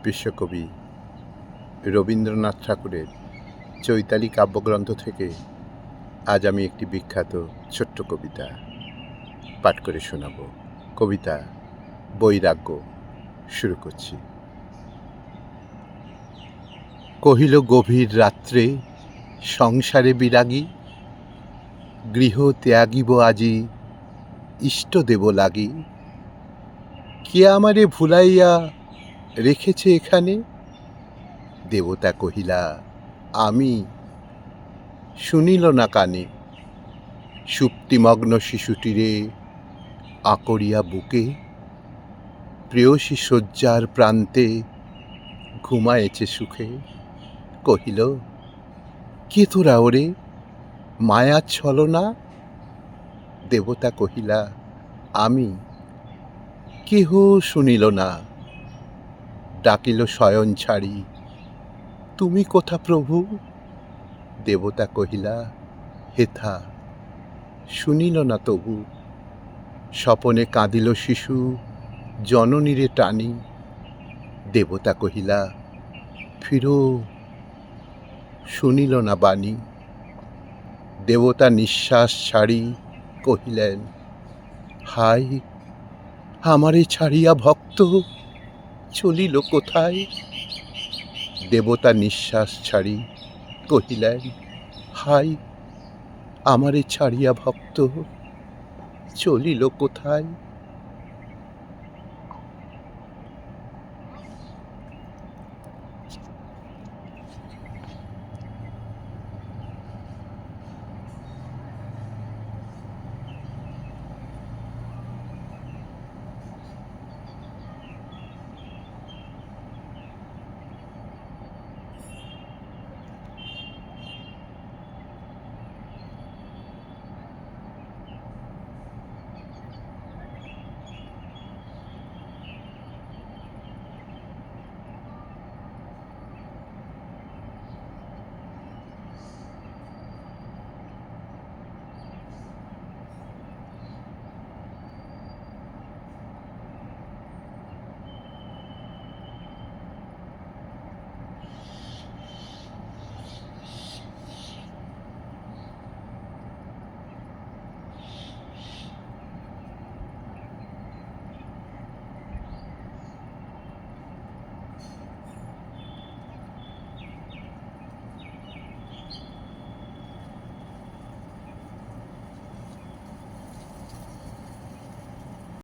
বিশ্বকবি রবীন্দ্রনাথ ঠাকুরের চৈতালি কাব্যগ্রন্থ থেকে আজ আমি একটি বিখ্যাত ছোট্ট কবিতা পাঠ করে শোনাব। কবিতা বৈরাগ্য। শুরু করছি। কহিল গভীর রাত্রে সংসারে বিরাগী, গৃহ ত্যাগিব আজি ইষ্টদেব লাগি। কে আমারে ভুলাইয়া রেখেছে এখানে? দেবতা কহিলা আমি, শুনিল না কানে। সুপ্তিমগ্ন শিশুটিরে আকরিয়া বুকে, প্রেয়সী শয্যার প্রান্তে ঘুমায়েছে সুখে। কহিল কে তোরা ওরে, মায়ার ছলনা? দেবতা কহিলা আমি, কেহ শুনিল না। ডাকিল শয়ন ছাড়ি তুমি কোথা প্রভু? দেবতা কহিলা হেথা, শুনিল না তবু। স্বপনে কাঁদিল শিশু জননীরে টানি। দেবতা কহিলা ফিরো, শুনিল না বাণী। দেবতা নিঃশ্বাস ছাড়ি কহিলেন হায়, আমারে ছাড়িয়া ভক্ত চলিল কোথায়? দেবতা নিঃশ্বাস ছাড়ি কহিলেন হায়, আমারে ছাড়িয়া ভক্ত চলিল কোথায়?